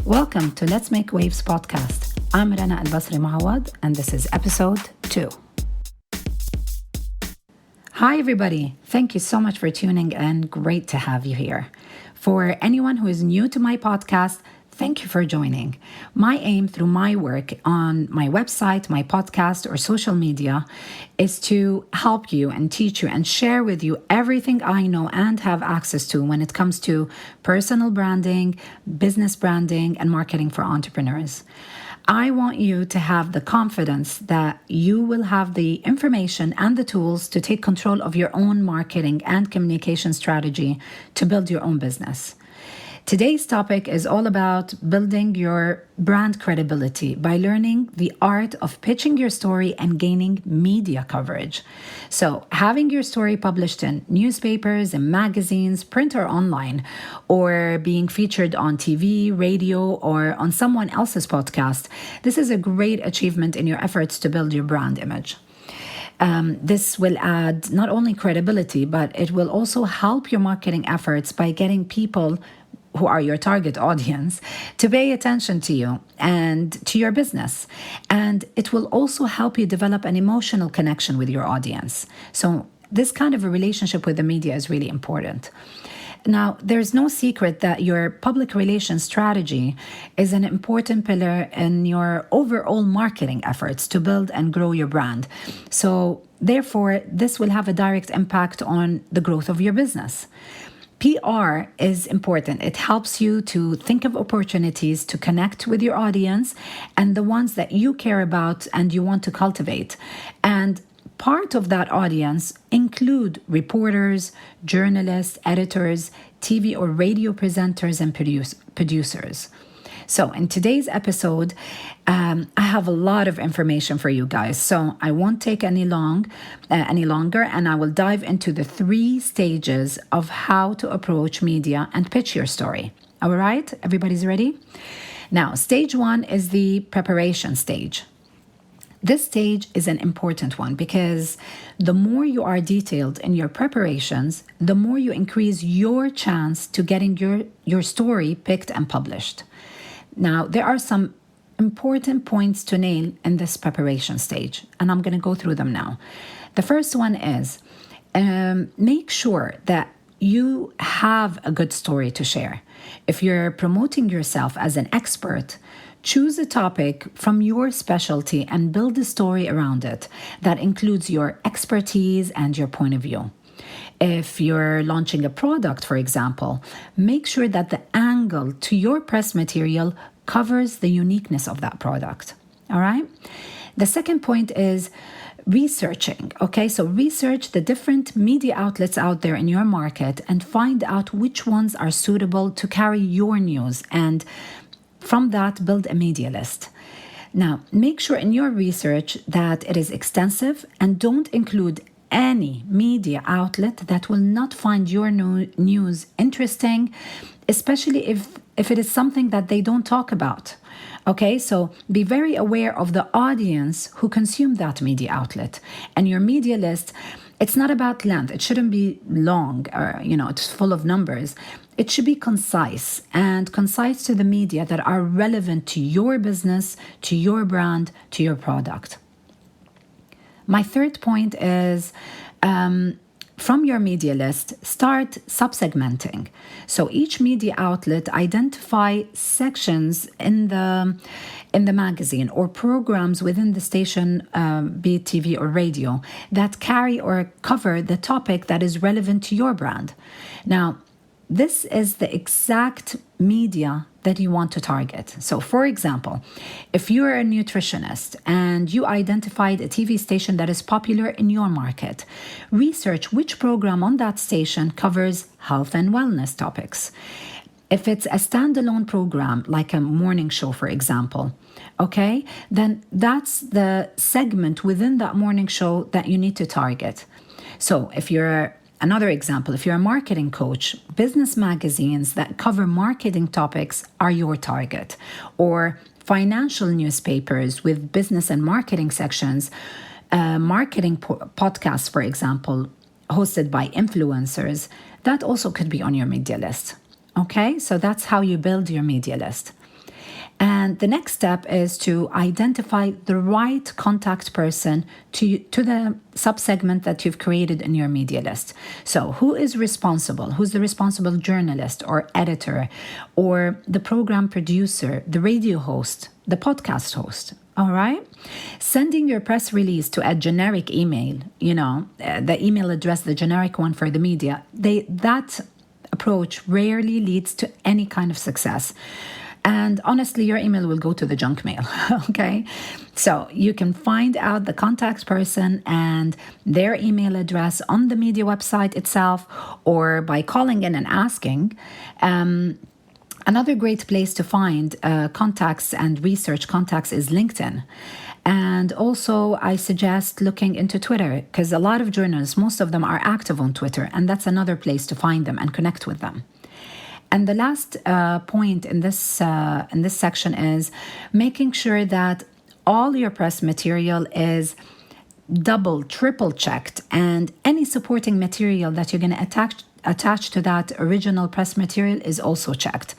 Welcome to Let's Make Waves podcast. I'm Rana Al-Basri Mahawad, and this is episode 2. Hi, everybody. Thank you so much for tuning in. Great to have you here. For anyone who is new to my podcast, thank you for joining. My aim through my work on my website, my podcast, or social media is to help you and teach you and share with you everything I know and have access to when it comes to personal branding, business branding, and marketing for entrepreneurs. I want you to have the confidence that you will have the information and the tools to take control of your own marketing and communication strategy to build your own business. Today's topic is all about building your brand credibility by learning the art of pitching your story and gaining media coverage. So, having your story published in newspapers and magazines, print or online, or being featured on TV, radio, or on someone else's podcast, this is a great achievement in your efforts to build your brand image. This will add not only credibility, but it will also help your marketing efforts by getting people who are your target audience to pay attention to you and to your business. And it will also help you develop an emotional connection with your audience. So this kind of a relationship with the media is really important. Now, there's no secret that your public relations strategy is an important pillar in your overall marketing efforts to build and grow your brand. So therefore, this will have a direct impact on the growth of your business. PR is important. It helps you to think of opportunities to connect with your audience and the ones that you care about and you want to cultivate. And part of that audience include reporters, journalists, editors, TV or radio presenters, and producers. So in today's episode, I have a lot of information for you guys. So I won't take any longer, and I will dive into the 3 stages of how to approach media and pitch your story. All right, everybody's ready? Now, stage 1 is the preparation stage. This stage is an important one because the more you are detailed in your preparations, the more you increase your chance to getting your story picked and published. Now, there are some important points to nail in this preparation stage, and I'm going to go through them now. The first one is make sure that you have a good story to share. If you're promoting yourself as an expert, choose a topic from your specialty and build a story around it that includes your expertise and your point of view. If you're launching a product, for example, make sure that the angle to your press material covers the uniqueness of that product. All right? The second point is researching. Okay, so research the different media outlets out there in your market and find out which ones are suitable to carry your news, and from that, build a media list. Now, make sure in your research that it is extensive and don't include any media outlet that will not find your news interesting, especially if it is something that they don't talk about. Okay, so be very aware of the audience who consume that media outlet. And your media list, it's not about length. It shouldn't be long or, it's full of numbers. It should be concise to the media that are relevant to your business, to your brand, to your product. My third point is from your media list, start subsegmenting. So each media outlet identify sections in the magazine or programs within the station, be it TV or radio, that carry or cover the topic that is relevant to your brand. Now, this is the exact media that you want to target. So, for example, if you're a nutritionist and you identified a TV station that is popular in your market, research which program on that station covers health and wellness topics. If it's a standalone program, like a morning show, for example, okay, then that's the segment within that morning show that you need to target. So if you're another example, if you're a marketing coach, business magazines that cover marketing topics are your target. Or financial newspapers with business and marketing sections, marketing podcasts, for example, hosted by influencers, that also could be on your media list. Okay, so that's how you build your media list. And the next step is to identify the right contact person to the subsegment that you've created in your media list. So, who is responsible? Who's the responsible journalist or editor or the program producer, the radio host, the podcast host? All right. Sending your press release to a generic email, the email address, the generic one for the media, that approach rarely leads to any kind of success. And honestly, your email will go to the junk mail, okay? So you can find out the contact person and their email address on the media website itself or by calling in and asking. Another great place to find contacts and research contacts is LinkedIn. And also, I suggest looking into Twitter because a lot of journalists, most of them are active on Twitter, and that's another place to find them and connect with them. And the last point in this section is making sure that all your press material is double, triple checked, and any supporting material that you're going to attach to that original press material is also checked.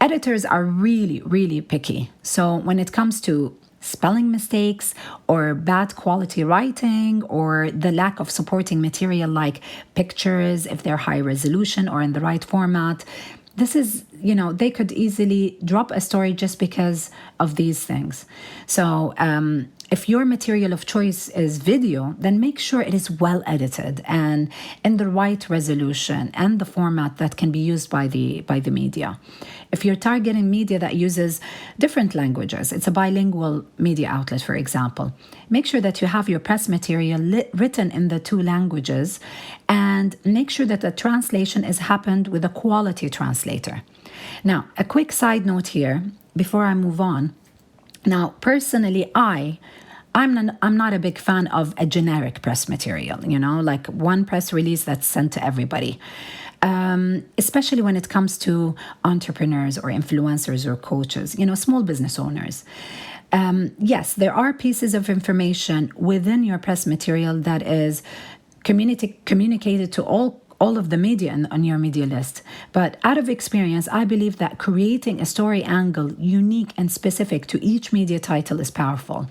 Editors are really, really picky. So when it comes to spelling mistakes or bad quality writing or the lack of supporting material like pictures, if they're high resolution or in the right format, this is, they could easily drop a story just because of these things. So if your material of choice is video, then make sure it is well edited and in the right resolution and the format that can be used by the media. If you're targeting media that uses different languages, it's a bilingual media outlet, for example, make sure that you have your press material written in the two languages and make sure that the translation is happened with a quality translator. Now, a quick side note here before I move on. Now, personally, I'm not a big fan of a generic press material, like one press release that's sent to everybody, especially when it comes to entrepreneurs or influencers or coaches, small business owners. Yes, there are pieces of information within your press material that is communicated to all of the media on your media list. But out of experience, I believe that creating a story angle unique and specific to each media title is powerful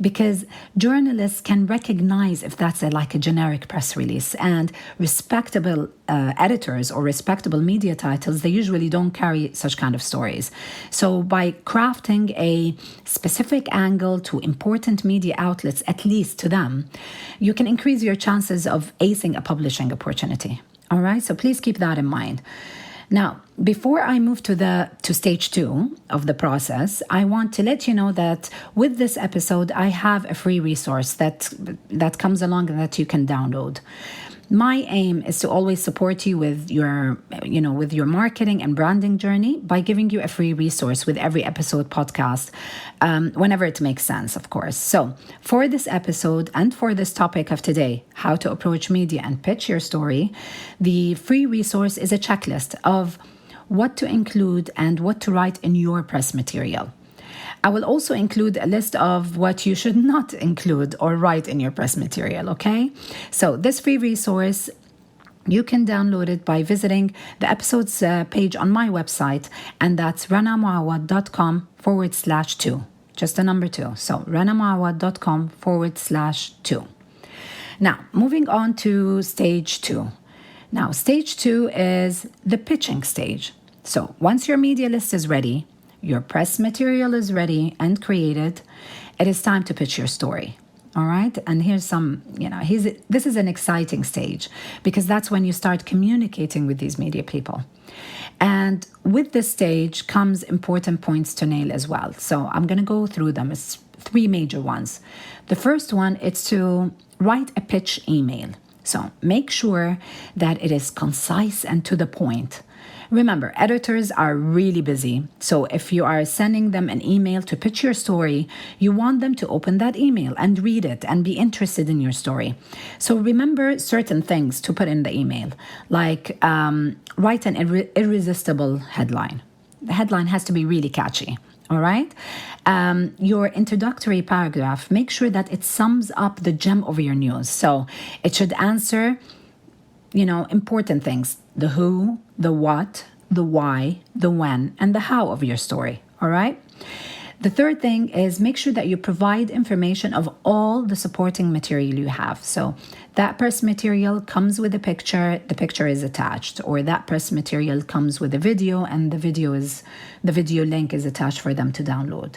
because journalists can recognize if that's like a generic press release, and respectable editors or respectable media titles, they usually don't carry such kind of stories. So by crafting a specific angle to important media outlets, at least to them, you can increase your chances of acing a publishing opportunity. All right, so please keep that in mind. Now, before I move to stage 2 of the process, I want to let you know that with this episode, I have a free resource that comes along and that you can download. My aim is to always support you with your marketing and branding journey by giving you a free resource with every episode podcast, whenever it makes sense, of course. So for this episode and for this topic of today, how to approach media and pitch your story, the free resource is a checklist of what to include and what to write in your press material. I will also include a list of what you should not include or write in your press material, okay? So this free resource, you can download it by visiting the episodes page on my website, and that's ranamawad.com/2, just the number 2. So ranamawad.com/2. Now, moving on to stage 2. Now, stage 2 is the pitching stage. So once your media list is ready, your press material is ready and created, it is time to pitch your story. All right. And here's this is an exciting stage because that's when you start communicating with these media people. And with this stage comes important points to nail as well. So I'm going to go through them. It's 3 major ones. The first one is to write a pitch email. So make sure that it is concise and to the point. Remember, editors are really busy. So if you are sending them an email to pitch your story, you want them to open that email and read it and be interested in your story. So remember certain things to put in the email, like write an irresistible headline. The headline has to be really catchy. All right. Your introductory paragraph, make sure that it sums up the gem of your news. So it should answer important things: the who, the what, the why, the when, and the how of your story. All right. The third thing is make sure that you provide information of all the supporting material you have. So that press material comes with a picture, the picture is attached, or that press material comes with a video and the video link is attached for them to download.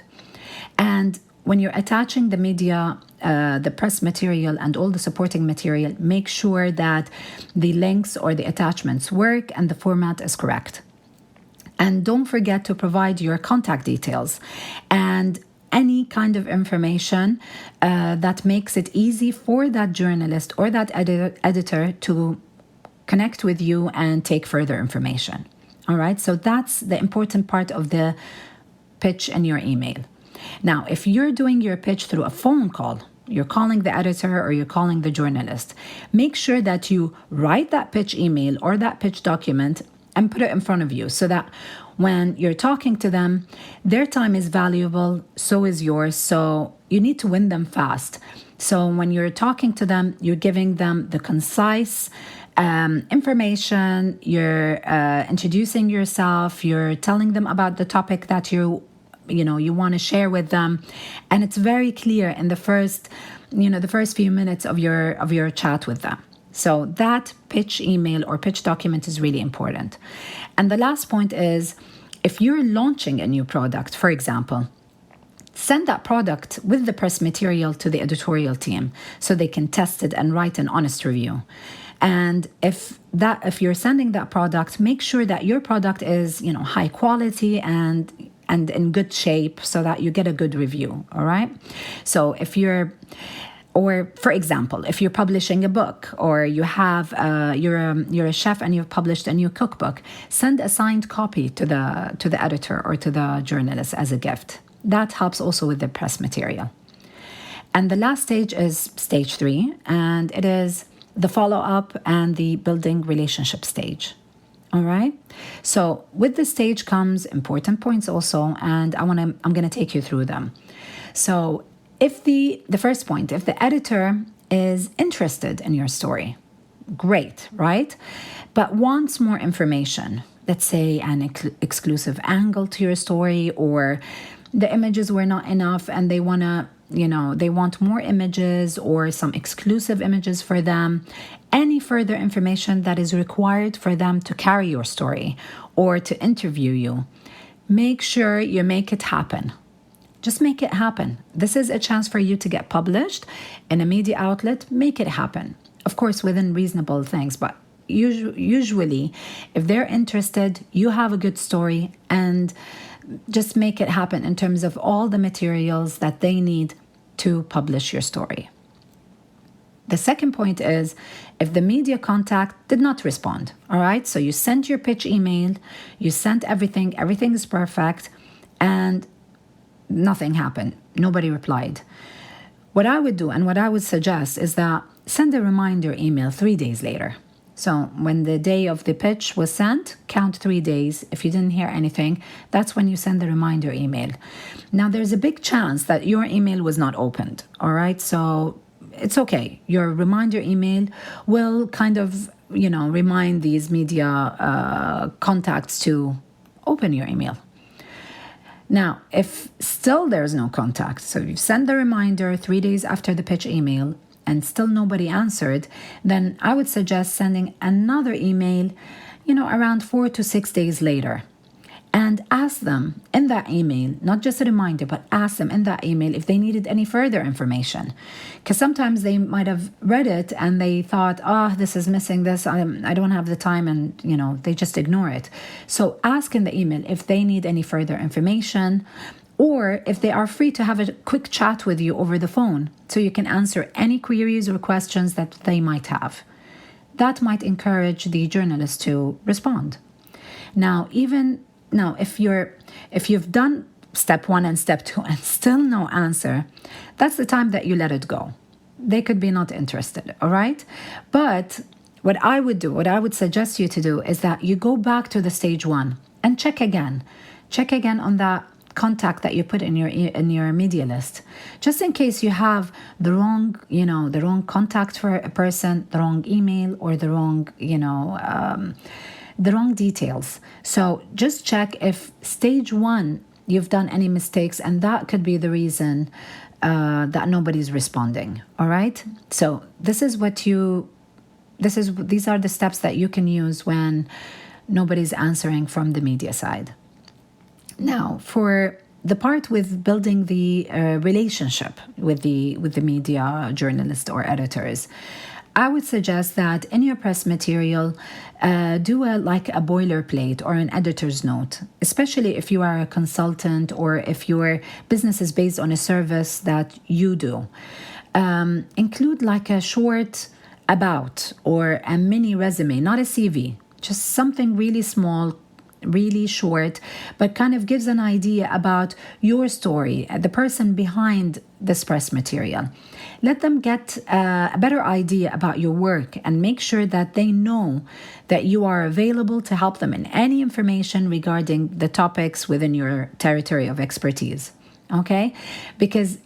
And when you're attaching the media, the press material and all the supporting material, make sure that the links or the attachments work and the format is correct. And don't forget to provide your contact details and any kind of information that makes it easy for that journalist or that editor to connect with you and take further information. All right, so that's the important part of the pitch in your email. Now, if you're doing your pitch through a phone call, you're calling the editor or you're calling the journalist, make sure that you write that pitch email or that pitch document and put it in front of you so that when you're talking to them, their time is valuable, so is yours. So you need to win them fast. So when you're talking to them, you're giving them the concise information, you're introducing yourself, you're telling them about the topic that you want to share with them. And it's very clear in the first few minutes of your chat with them. So that pitch email or pitch document is really important. And the last point is, if you're launching a new product, for example, send that product with the press material to the editorial team so they can test it and write an honest review. And if you're sending that product, make sure that your product is, high quality and in good shape so that you get a good review. All right. So or for example, if you're publishing a book or you're a chef and you've published a new cookbook, send a signed copy to the editor or to the journalist as a gift. That helps also with the press material. And the last stage is stage 3, and it is the follow-up and the building relationship stage. All right. So with this stage comes important points also, and I'm going to take you through them. So if the first point, if the editor is interested in your story, great, right? But wants more information, let's say an exclusive angle to your story, or the images were not enough and they want more images or some exclusive images for them, any further information that is required for them to carry your story or to interview you, make sure you make it happen. Just make it happen. This is a chance for you to get published in a media outlet. Make it happen. Of course, within reasonable things, but usually, if they're interested, you have a good story, and just make it happen in terms of all the materials that they need to publish your story. The second point is if the media contact did not respond. All right, so you sent your pitch email, you sent everything is perfect, and nothing happened. Nobody replied. What I would do and what I would suggest is that send a reminder email 3 days later. So when the day of the pitch was sent, count 3 days. If you didn't hear anything, that's when you send the reminder email. Now, there's a big chance that your email was not opened. All right. So it's okay. Your reminder email will kind of, remind these media contacts to open your email. Now, if still there's no contact, so you send the reminder 3 days after the pitch email and still nobody answered, then I would suggest sending another email, around 4 to 6 days later. And ask them in that email, not just a reminder, but ask them in that email if they needed any further information. Because sometimes they might have read it and they thought, this is missing this, I don't have the time, and, they just ignore it. So ask in the email if they need any further information, or if they are free to have a quick chat with you over the phone so you can answer any queries or questions that they might have. That might encourage the journalist to respond. Now, if you've done step 1 and step 2 and still no answer, that's the time that you let it go. They could be not interested, all right? But what I would suggest you to do is that you go back to the stage 1 and check again on that contact that you put in your media list, just in case you have the wrong contact for a person, the wrong email, or the wrong details. So just check if stage 1 you've done any mistakes, and that could be the reason that nobody's responding. All right. So these are the steps that you can use when nobody's answering from the media side. Now, for the part with building the relationship with the media journalist or editors, I would suggest that in your press material, do like a boilerplate or an editor's note, especially if you are a consultant or if your business is based on a service that you do. Include like a short about or a mini resume, not a CV, just something really small, really short, but kind of gives an idea about your story, the person behind this press material. Let them get a better idea about your work and make sure that they know that you are available to help them in any information regarding the topics within your territory of expertise. Okay? Because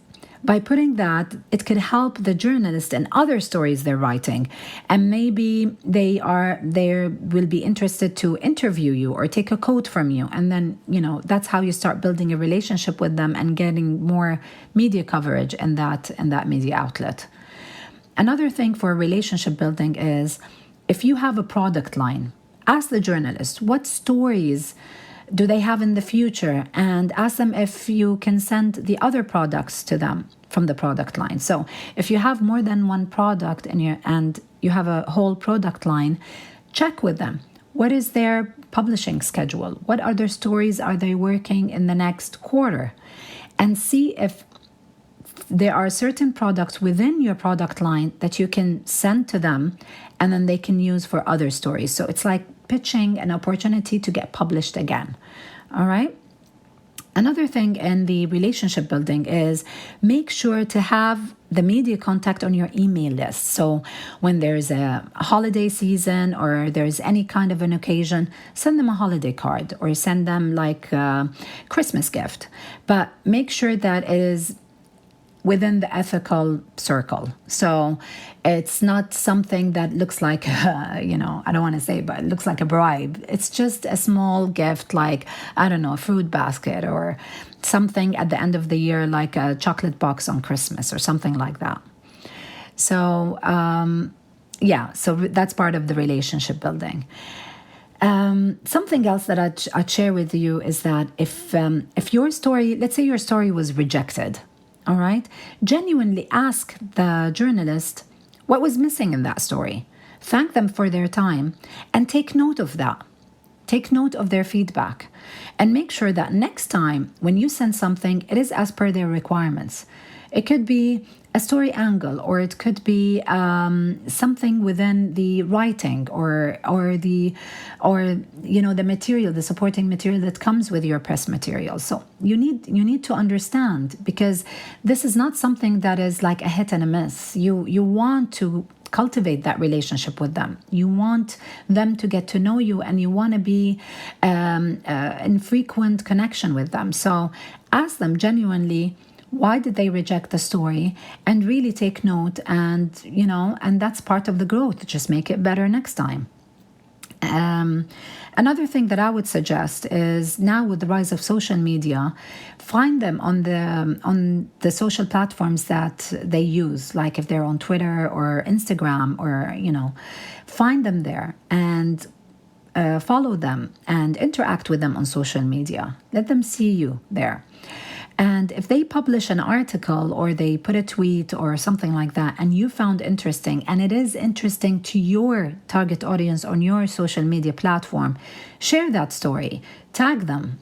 by putting that, it could help the journalist and other stories they're writing, and maybe they will be interested to interview you or take a quote from you, and then that's how you start building a relationship with them and getting more media coverage in that media outlet. Another thing for relationship building is if you have a product line, ask the journalist what stories do they have in the future, and ask them if you can send the other products to them from the product line. So if you have more than one product and you have a whole product line, check with them. What is their publishing schedule? What other stories are they working in the next quarter? And see if there are certain products within your product line that you can send to them and then they can use for other stories. So it's like pitching an opportunity to get published again. All right. Another thing in the relationship building is make sure to have the media contact on your email list. So when there's a holiday season or there's any kind of an occasion, send them a holiday card or send them like a Christmas gift. But make sure that it is within the ethical circle. So it's not something that looks like, I don't want to say, but it looks like a bribe. It's just a small gift, like, I don't know, a fruit basket or something at the end of the year, like a chocolate box on Christmas or something like that. So, so that's part of the relationship building. Something else that I'd share with you is that if your story, let's say your story was rejected, all right, genuinely ask the journalist what was missing in that story. Thank them for their time and take note of that. Take note of their feedback and make sure that next time when you send something, it is as per their requirements. It could be a story angle, or it could be something within the writing or the material, the supporting material that comes with your press material. So you need to understand, because this is not something that is like a hit and a miss. You want to cultivate that relationship with them. You want them to get to know you, and you want to be in frequent connection with them. So ask them genuinely, why did they reject the story, and really take note, and that's part of the growth. Just make it better next time. Another thing that I would suggest is, now with the rise of social media, find them on the social platforms that they use, like if they're on Twitter or Instagram, or find them there and follow them and interact with them on social media. Let them see you there. And if they publish an article or they put a tweet or something like that, and you found interesting, and it is interesting to your target audience on your social media platform, share that story, tag them,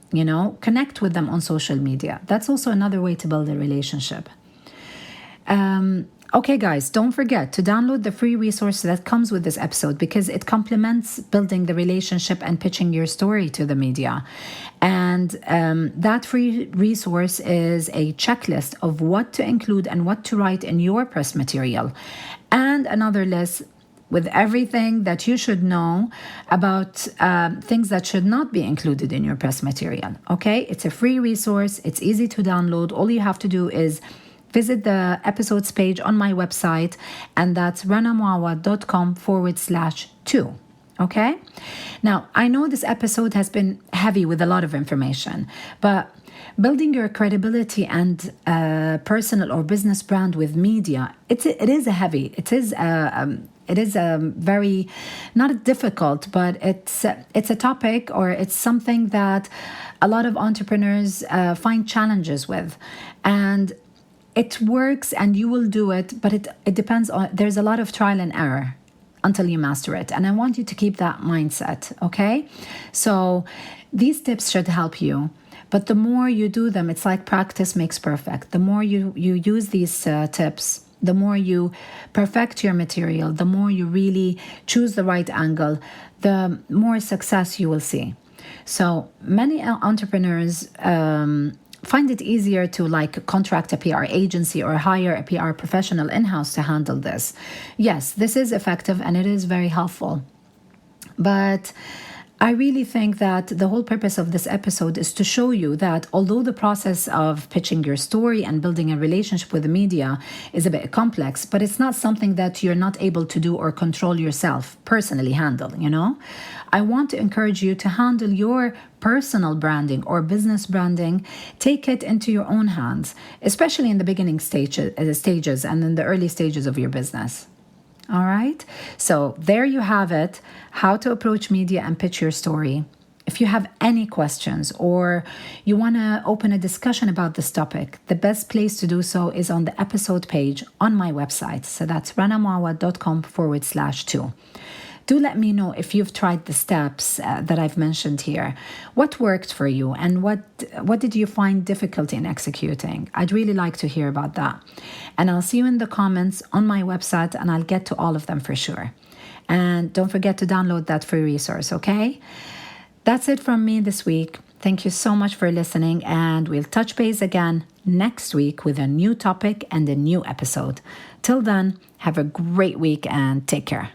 connect with them on social media. That's also another way to build a relationship. Okay, guys, don't forget to download the free resource that comes with this episode, because it complements building the relationship and pitching your story to the media. And that free resource is a checklist of what to include and what to write in your press material, and another list with everything that you should know about things that should not be included in your press material. Okay, it's a free resource. It's easy to download. All you have to do is visit the episodes page on my website, and that's ranamwawad.com/2. Okay? Now, I know this episode has been heavy with a lot of information, but Building your credibility and personal or business brand with media, it is a heavy, it is a very not difficult, but it's a topic, or it's something that a lot of entrepreneurs find challenges with, and it works and you will do it, but it depends on, there's a lot of trial and error until you master it. And I want you to keep that mindset, okay? So these tips should help you. But the more you do them, it's like practice makes perfect. The more you use these tips, the more you perfect your material, the more you really choose the right angle, the more success you will see. So many entrepreneurs find it easier to like contract a PR agency or hire a PR professional in-house to handle this. Yes, this is effective and it is very helpful. But I really think that the whole purpose of this episode is to show you that although the process of pitching your story and building a relationship with the media is a bit complex, but it's not something that you're not able to do or control yourself, personally handle, you know? I want to encourage you to handle your personal branding or business branding. Take it into your own hands, especially in the beginning stages and in the early stages of your business. All right. So there you have it, how to approach media and pitch your story. If you have any questions or you want to open a discussion about this topic, the best place to do so is on the episode page on my website. So that's ranamawad.com/2. Do let me know if you've tried the steps that I've mentioned here. What worked for you and what did you find difficult in executing? I'd really like to hear about that. And I'll see you in the comments on my website, and I'll get to all of them for sure. And don't forget to download that free resource, okay? That's it from me this week. Thank you so much for listening, and we'll touch base again next week with a new topic and a new episode. Till then, have a great week and take care.